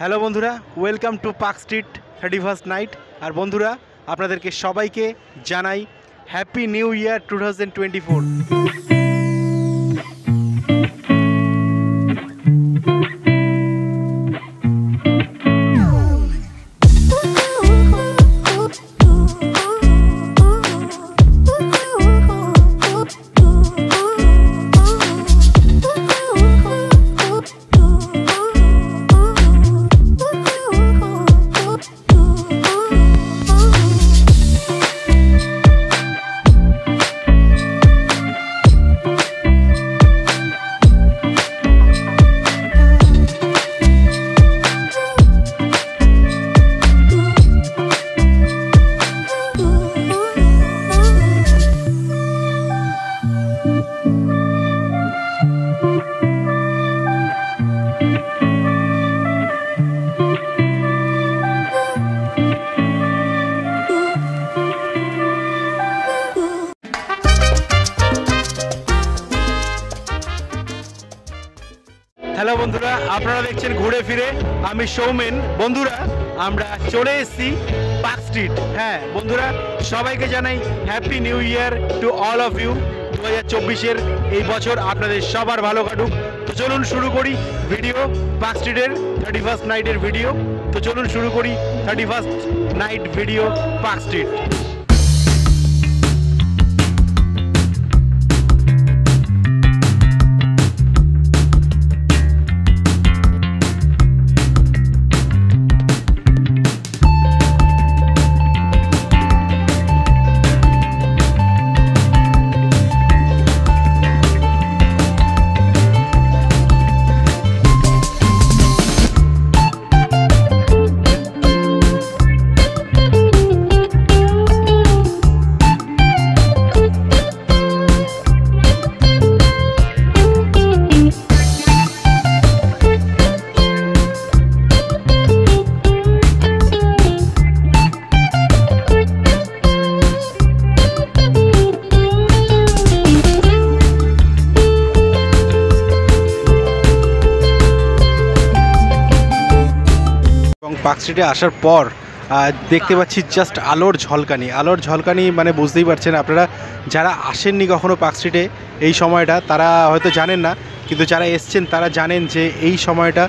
Hello বন্ধুরা, welcome to Park Street 31st night. আর বন্ধুরা, আপনাদেরকে সবাইকে জানাই হ্যাপি নিউ ইয়ার 2024। হ্যালো বন্ধুরা, আপনারা দেখছেন ঘুরে ফিরে, আমি সৌমেন। বন্ধুরা, আমরা চলে এসেছি পার্ক স্ট্রিট। হ্যাঁ বন্ধুরা, সবাইকে জানাই happy new year to all of you. 2024-এর এই বছর আপনাদের সবার ভালো কাটুক। তো চলুন শুরু করি ভিডিও, পার্ক স্ট্রিটের 31st নাইটের ভিডিও। তো চলুন শুরু করি 31st night video park street. Park স্ট্রিটে আসার পর দেখতে পাচ্ছি জাস্ট আলোর ঝলকানি, মানে বুঝতেই পারছেন আপনারা যারা আসেননি কখনো পার্ক স্ট্রিটে এই সময়টা, তারা হয়তো জানেন না, কিন্তু যারা এসছেন তারা জানেন যে এই সময়টা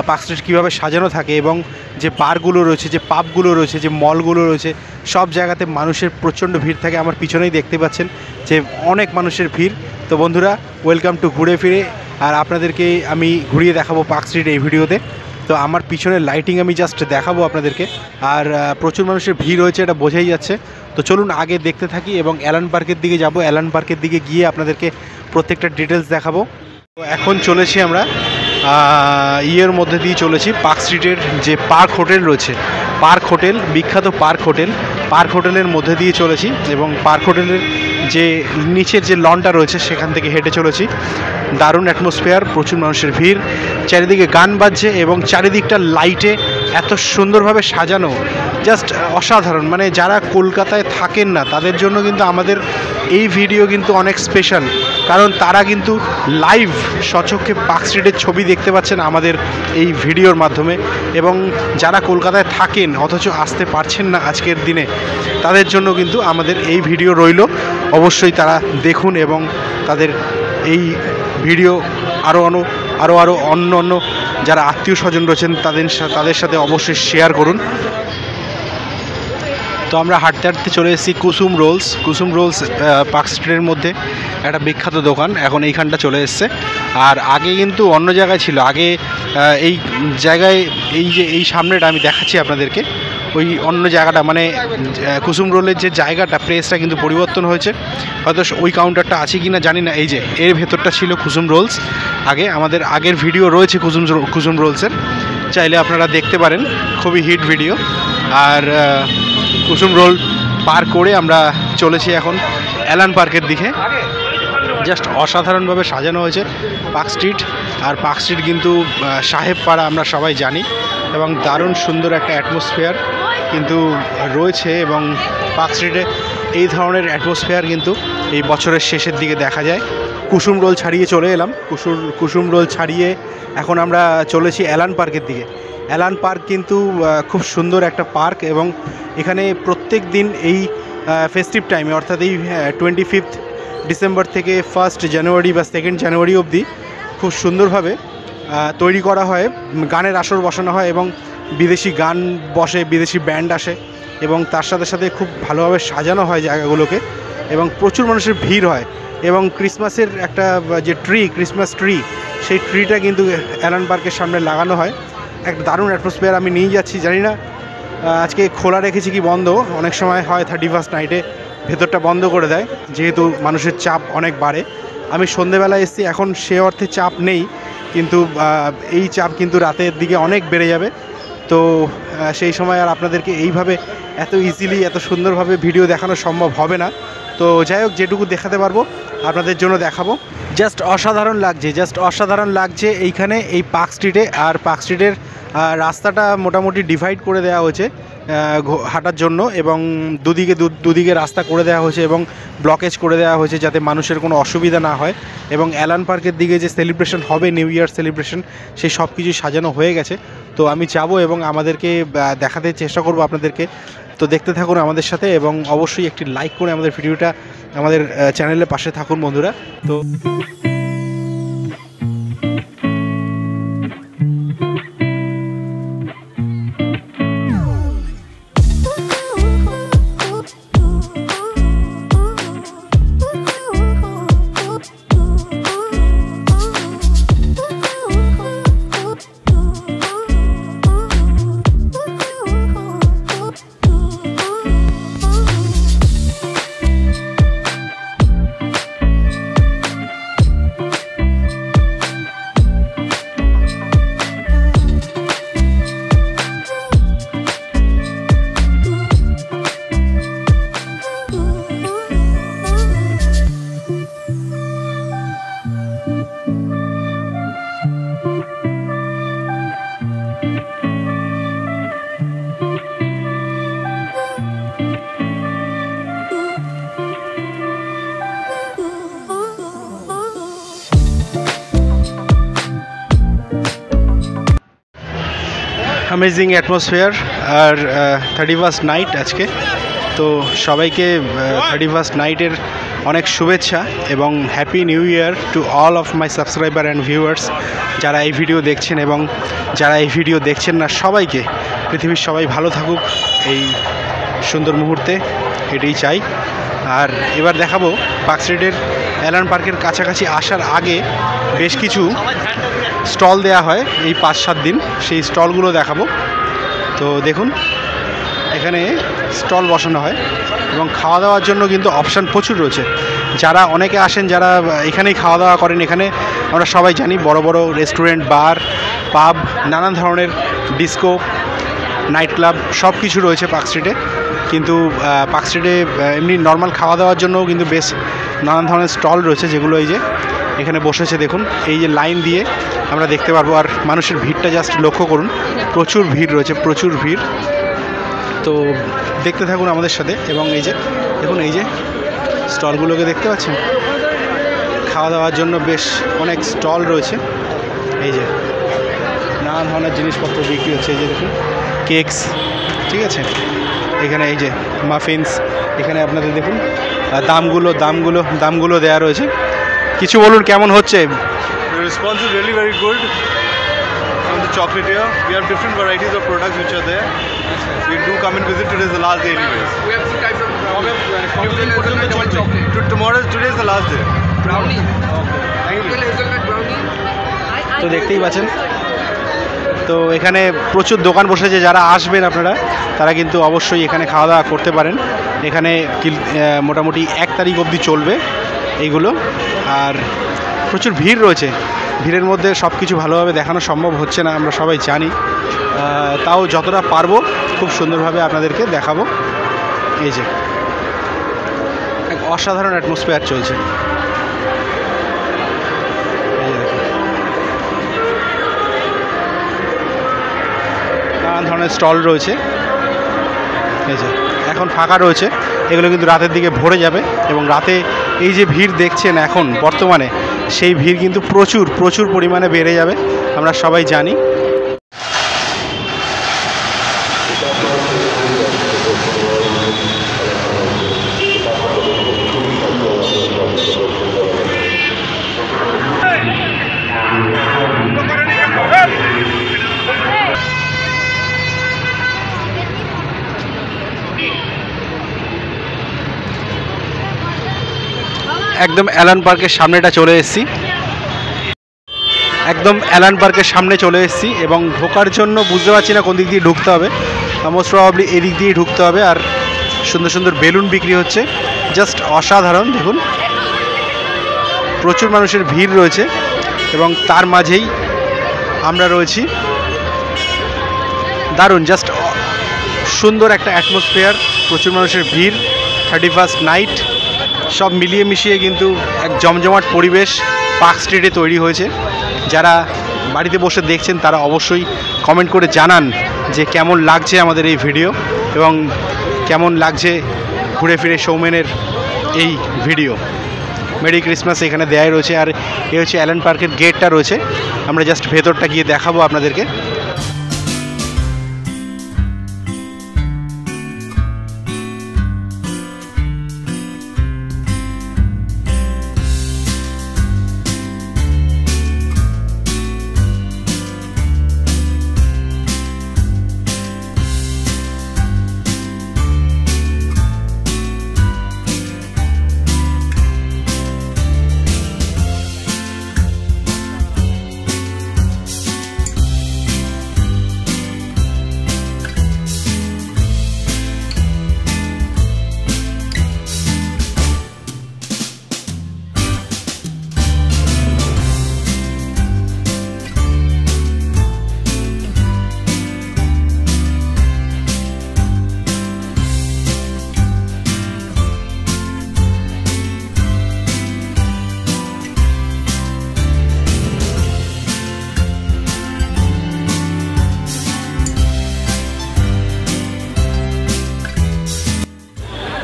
পার্ক স্ট্রিট কীভাবে সাজানো থাকে, এবং যে বারগুলো রয়েছে, যে পাবগুলো রয়েছে, যে মলগুলো রয়েছে, সব জায়গাতে মানুষের প্রচণ্ড ভিড় থাকে। আমার পিছনেই দেখতে পাচ্ছেন যে অনেক মানুষের ভিড়। তো বন্ধুরা, ওয়েলকাম টু ঘুরে ফিরে, আর আপনাদেরকে আমি ঘুরিয়ে দেখাবো পার্ক স্ট্রিট এই ভিডিওতে। তো আমার পিছনের লাইটিং আমি জাস্ট দেখাবো আপনাদেরকে, আর প্রচুর মানুষের ভিড় হয়েছে, এটা বোঝাই যাচ্ছে। তো চলুন আগে দেখতে থাকি এবং অ্যালান পার্কের দিকে যাব। অ্যালান পার্কের দিকে গিয়ে আপনাদেরকে প্রত্যেকটা ডিটেলস দেখাবো। তো এখন চলেছি আমরা ইয়ের মধ্যে দিয়ে চলেছি পার্ক স্ট্রিটের যে পার্ক হোটেল রয়েছে, বিখ্যাত পার্ক হোটেলের মধ্যে দিয়ে চলেছি, এবং পার্ক হোটেলের যে নিচের যে লনটা রয়েছে সেখান থেকে হেঁটে চলেছি। দারুণ অ্যাটমসফিয়ার, প্রচুর মানুষের ভিড়, চারিদিকে গান বাজছে এবং চারিদিকটা লাইটে এত সুন্দরভাবে সাজানো, জাস্ট অসাধারণ। মানে যারা কলকাতায় থাকেন না তাদের জন্য কিন্তু আমাদের এই ভিডিও কিন্তু অনেক স্পেশাল, কারণ তারা কিন্তু লাইভ স্বচক্ষে পার্ক স্ট্রিটের ছবি দেখতে পাচ্ছেন আমাদের এই ভিডিওর মাধ্যমে। এবং যারা কলকাতায় থাকেন অথচ আসতে পারছেন না আজকের দিনে, তাদের জন্য কিন্তু আমাদের এই ভিডিও রইল। অবশ্যই তারা দেখুন এবং তাদের এই ভিডিও আরও অন্য যারা আত্মীয় স্বজন রয়েছেন তাদের সাথে অবশ্যই শেয়ার করুন। তো আমরা হাঁটতে চলে এসেছি কুসুম রোলস পার্ক স্ট্রিটের মধ্যে একটা বিখ্যাত দোকান, এখন এইখানটা চলে এসছে। আর আগে কিন্তু অন্য জায়গায় ছিল, আগে এই জায়গায় এই সামনেটা আমি দেখাচ্ছি আপনাদেরকে, ওই অন্য জায়গাটা, মানে কুসুম রোলের যে জায়গাটা, প্লেসটা কিন্তু পরিবর্তন হয়েছে। হয়তো ওই কাউন্টারটা আছে কি না জানি না। এই যে এর ভেতরটা ছিল কুসুম রোলস আগে, আমাদের আগের ভিডিও রয়েছে কুসুম রোলসের, চাইলে আপনারা দেখতে পারেন, খুবই হিট ভিডিও। আর কুসুম রোল পার করে আমরা চলেছি এখন অ্যালান পার্কের দিকে। জাস্ট অসাধারণভাবে সাজানো হয়েছে পার্ক স্ট্রিট। আর পার্ক স্ট্রিট কিন্তু সাহেবপাড়া আমরা সবাই জানি, এবং দারুণ সুন্দর একটা অ্যাটমসফিয়ার কিন্তু রয়েছে। এবং পার্ক স্ট্রিটে এই ধরনের অ্যাটমসফিয়ার কিন্তু এই বছরের শেষের দিকে দেখা যায়। কুসুম রোল ছাড়িয়ে চলে এলাম। কুসুম রোল ছাড়িয়ে এখন আমরা চলেছি অ্যালান পার্কের দিকে। অ্যালান পার্ক কিন্তু খুব সুন্দর একটা পার্ক, এবং এখানে প্রত্যেক দিন এই ফেস্টিভ টাইমে অর্থাৎ এই 25 ডিসেম্বর থেকে 1 জানুয়ারি বা 2 জানুয়ারি অবধি খুব সুন্দরভাবে তৈরি করা হয়, গানের আসর বসানো হয় এবং বিদেশি গান বসে, বিদেশি ব্যান্ড আসে এবং তার সাথে সাথে খুব ভালোভাবে সাজানো হয় জায়গাগুলোকে এবং প্রচুর মানুষের ভিড় হয়। এবং ক্রিসমাসের একটা যে ক্রিসমাস ট্রি, সেই ট্রিটা কিন্তু অ্যালান পার্কের সামনে লাগানো হয়। একটা দারুণ অ্যাটমসফিয়ার। আমি নিয়ে যাচ্ছি, জানি না আজকে খোলা রেখেছি কি বন্ধ। অনেক সময় হয় 31 নাইটে ভেতরটা বন্ধ করে দেয়, যেহেতু মানুষের চাপ অনেক বাড়ে। আমি সন্ধেবেলা এসেছি, এখন সে অর্থে চাপ নেই, কিন্তু এই চাপ কিন্তু রাতের দিকে অনেক বেড়ে যাবে। তো সেই সময় আর আপনাদেরকে এইভাবে এত ইজিলি এত সুন্দরভাবে ভিডিও দেখানো সম্ভব হবে না। তো যাই হোক, যেটুকু দেখাতে পারবো আপনাদের জন্য দেখাবো। জাস্ট অসাধারণ লাগছে এইখানে এই পার্ক স্ট্রিটে। আর পার্ক স্ট্রিটের রাস্তাটা মোটামুটি ডিভাইড করে দেওয়া হয়েছে হাঁটার জন্য, এবং দুদিকে রাস্তা করে দেওয়া হয়েছে এবং ব্লকেজ করে দেওয়া হয়েছে যাতে মানুষের কোনো অসুবিধা না হয়। এবং অ্যালান পার্কের দিকে যে সেলিব্রেশন হবে, নিউ ইয়ার সেলিব্রেশন, সেই সব কিছু সাজানো হয়ে গেছে। তো আমি যাব এবং আমাদেরকে দেখাতে চেষ্টা করব আপনাদেরকে। তো দেখতে থাকুন আমাদের সাথে এবং অবশ্যই একটি লাইক করে আমাদের ভিডিওটা, আমাদের চ্যানেলের পাশে থাকুন বন্ধুরা। তো অ্যামেজিং অ্যাটমসফিয়ার। আর 31 নাইট আজকে, তো সবাইকে 31 নাইটের অনেক শুভেচ্ছা এবং happy new year to all of my subscriber and viewers. যারা এই ভিডিও দেখছেন এবং যারা এই ভিডিও দেখছেন না, সবাইকে, পৃথিবীর সবাই ভালো থাকুক এই সুন্দর মুহূর্তে, এটাই চাই। আর এবার দেখাবো পার্ক স্ট্রিটের অ্যালান পার্কের কাছাকাছি আসার আগে বেশ কিছু স্টল দেয়া হয় এই 5-7 দিন, সেই স্টলগুলো দেখাবো। তো দেখুন, এখানে স্টল বসানো হয় এবং খাওয়া দাওয়ার জন্য কিন্তু অপশান প্রচুর রয়েছে। যারা অনেকে আসেন, যারা এখানেই খাওয়া দাওয়া করেন, এখানে আমরা সবাই জানি বড় বড় রেস্টুরেন্ট, বার, পাব, নানান ধরনের ডিস্কো, নাইট ক্লাব সব কিছু রয়েছে পার্ক স্ট্রিটে। কিন্তু পার্ক স্ট্রিটে এমনি নর্মাল খাওয়া দাওয়ার জন্যও কিন্তু বেশ নানান ধরনের স্টল রয়েছে, যেগুলো এই যে এখানে বসেছে দেখুন, এই যে লাইন দিয়ে আমরা দেখতে পারবো। আর মানুষের ভিড়টা জাস্ট লক্ষ্য করুন, প্রচুর ভিড় রয়েছে, প্রচুর ভিড়। তো দেখতে থাকুন আমাদের সাথে। এবং এই যে দেখুন, এই যে স্টলগুলোকে দেখতে পাচ্ছেন, খাওয়া দাওয়ার জন্য বেশ অনেক স্টল রয়েছে। এই যে নানান ধরনের জিনিসপত্র বিক্রি হচ্ছে। এই যে দেখুন, কেকস, ঠিক আছে, এখানে এই যে মাফিনস, এখানে আপনাদের দেখুন দামগুলো দেওয়া রয়েছে। কিছু বলুন, কেমন হচ্ছে? The response is really very good from the chocolatier. We have different varieties of products which are there. We do come and visit. Today is the last day anyways. We have two types of chocolate. Today is the last day. Brownie. Thank you. Hazelnut brownie. তো দেখতেই পাচ্ছেন, তো এখানে প্রচুর দোকান বসেছে। যারা আসবেন আপনারা, তারা কিন্তু অবশ্যই এখানে খাওয়া দাওয়া করতে পারেন। এখানে মোটামুটি 1 তারিখ অবধি চলবে এইগুলো। আর প্রচুর ভিড় রয়েছে, ভিড়ের মধ্যে সব কিছু ভালোভাবে দেখানো সম্ভব হচ্ছে না, আমরা সবাই জানি। তাও যতটা পারবো খুব সুন্দরভাবে আপনাদেরকে দেখাবো। এই যে এক অসাধারণ অ্যাটমসফিয়ার চলছে। এই যে দেখুন, নানান ধরনের স্টল রয়েছে। এই যে এখন ফাঁকা রয়েছে, এগুলো কিন্তু রাতের দিকে ভরে যাবে। এবং রাতে এই যে ভিড় দেখছেন এখন বর্তমানে, সেই ভিড় কিন্তু প্রচুর প্রচুর পরিমাণে বেড়ে যাবে, আমরা সবাই জানি। একদম অ্যালান পার্কের সামনেটা চলে এসেছি, একদম অ্যালান পার্কের সামনে চলে এসেছি এবং ঢোকার জন্য বুঝতে পারছি না কোন দিক দিয়ে ঢুকতে হবে। মোস্ট প্রবাবলি এদিক দিয়েই ঢুকতে হবে। আর সুন্দর সুন্দর বেলুন বিক্রি হচ্ছে, জাস্ট অসাধারণ। দেখুন প্রচুর মানুষের ভিড় রয়েছে এবং তার মাঝেই আমরা রয়েছি। দারুণ, জাস্ট সুন্দর একটা অ্যাটমসফিয়ার, প্রচুর মানুষের ভিড়, 31st নাইট, সব মিলিয়ে মিশিয়ে কিন্তু এক জমজমাট পরিবেশ পার্ক স্ট্রিটে তৈরি হয়েছে। যারা বাড়িতে বসে দেখছেন তারা অবশ্যই কমেন্ট করে জানান যে কেমন লাগছে আমাদের এই ভিডিও এবং কেমন লাগছে ঘুরে ফিরে সৌমেনের এই ভিডিও। মেরি ক্রিসমাস এখানে দেয়াই রয়েছে। আর এই হচ্ছে অ্যালান পার্কের গেটটা রয়েছে, আমরা জাস্ট ভেতরটা গিয়ে দেখাবো আপনাদেরকে।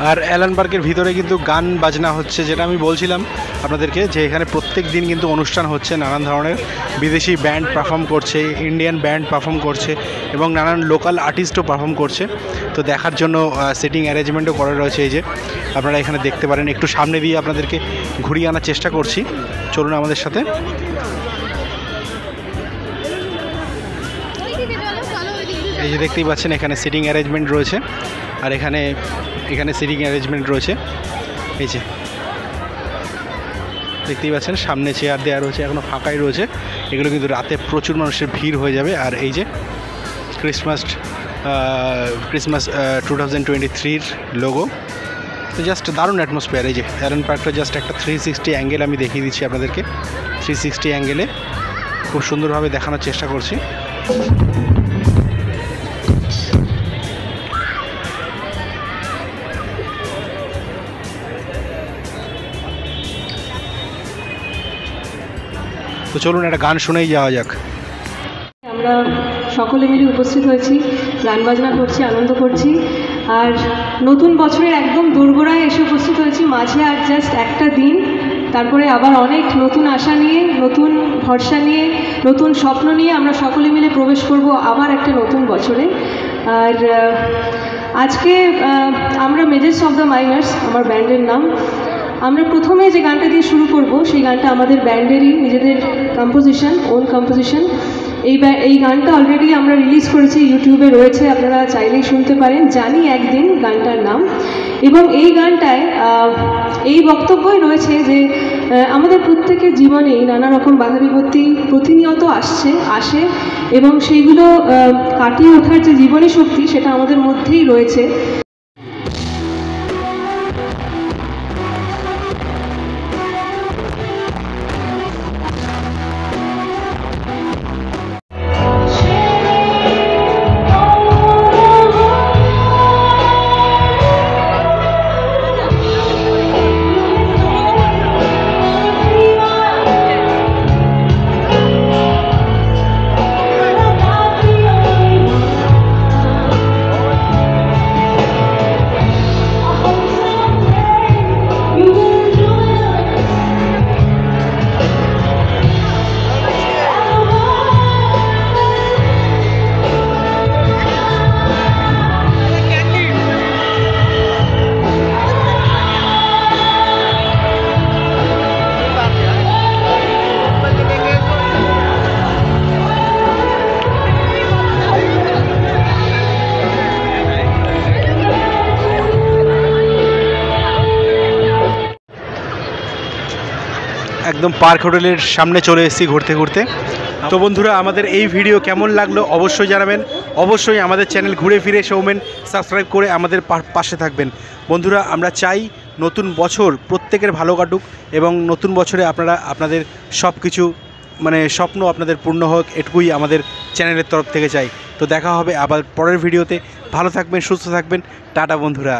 আর অ্যালান পার্কের ভিতরে কিন্তু গান বাজনা হচ্ছে, যেটা আমি বলছিলাম আপনাদেরকে যে এখানে প্রত্যেক দিন কিন্তু অনুষ্ঠান হচ্ছে, নানান ধরনের বিদেশি ব্যান্ড পারফর্ম করছে, ইন্ডিয়ান ব্যান্ড পারফর্ম করছে এবং নানান লোকাল আর্টিস্টও পারফর্ম করছে। তো দেখার জন্য সিটিং অ্যারেঞ্জমেন্টও করা রয়েছে, এই যে আপনারা এখানে দেখতে পারেন। একটু সামনে দিয়ে আপনাদেরকে ঘুরিয়ে আনার চেষ্টা করছি, চলুন আমাদের সাথে। এই যে দেখতেই পাচ্ছেন এখানে সিটিং অ্যারেঞ্জমেন্ট রয়েছে, আর এখানে সিটিং অ্যারেঞ্জমেন্ট রয়েছে। এই যে দেখতেই পাচ্ছেন সামনে চেয়ার দেওয়া রয়েছে, এখনও ফাঁকাই রয়েছে। এগুলো কিন্তু রাতে প্রচুর মানুষের ভিড় হয়ে যাবে। আর এই যে ক্রিসমাস 2023-র লোগো, তো জাস্ট দারুণ অ্যাটমসফিয়ার। এই যে অ্যালান পার্কটা জাস্ট একটা 360 অ্যাঙ্গেল আমি দেখিয়ে দিচ্ছি আপনাদেরকে। 360 অ্যাঙ্গেলে খুব সুন্দরভাবে দেখানোর চেষ্টা করছি। তো চলুন একটা গান শুনেই যাওয়া যাক। আমরা সকলে মিলে উপস্থিত হয়েছি, গান বাজনা করছি, আনন্দ করছি। আর নতুন বছরের একদম দোরগোড়ায় এসে উপস্থিত হয়েছি। মাঝে আর জাস্ট একটা দিন, তারপরে আবার অনেক নতুন আশা নিয়ে, নতুন ভরসা নিয়ে, নতুন স্বপ্ন নিয়ে আমরা সকলে মিলে প্রবেশ করব আবার একটা নতুন বছরে। আর আজকে আমরা মেজর্স অফ দ্য মাইনার্স, আমার ব্যান্ডের নাম। আমরা প্রথমে যে গানটা দিয়ে শুরু করব সেই গানটা আমাদের ব্যান্ডেরই নিজেদের কম্পোজিশন, ওন কম্পোজিশন। এই গানটা অলরেডি আমরা রিলিজ করেছি, ইউটিউবে রয়েছে, আপনারা চাইলেই শুনতে পারেন, জানি একদিন গানটার নাম। এবং এই গানটায় এই বক্তব্যই রয়েছে যে আমাদের প্রত্যেকের জীবনেই নানা রকম বাধা বিপত্তি প্রতিনিয়ত আসে এবং সেইগুলো কাটিয়ে ওঠার যে জীবনী শক্তি সেটা আমাদের মধ্যেই রয়েছে। একদম পার্ক হোটেলের সামনে চলে এসেছি ঘুরতে ঘুরতে। তো বন্ধুরা, আমাদের এই ভিডিও কেমন লাগলো অবশ্যই জানাবেন। অবশ্যই আমাদের চ্যানেল ঘুরে ফিরে সৌমেন সাবস্ক্রাইব করে আমাদের পাশে থাকবেন। বন্ধুরা, আমরা চাই নতুন বছর প্রত্যেকের ভালো কাটুক এবং নতুন বছরে আপনারা আপনাদের সব কিছু মানে স্বপ্ন আপনাদের পূর্ণ হোক, এটুকুই আমাদের চ্যানেলের তরফ থেকে চাই। তো দেখা হবে আবার পরের ভিডিওতে। ভালো থাকবেন, সুস্থ থাকবেন, টাটা বন্ধুরা।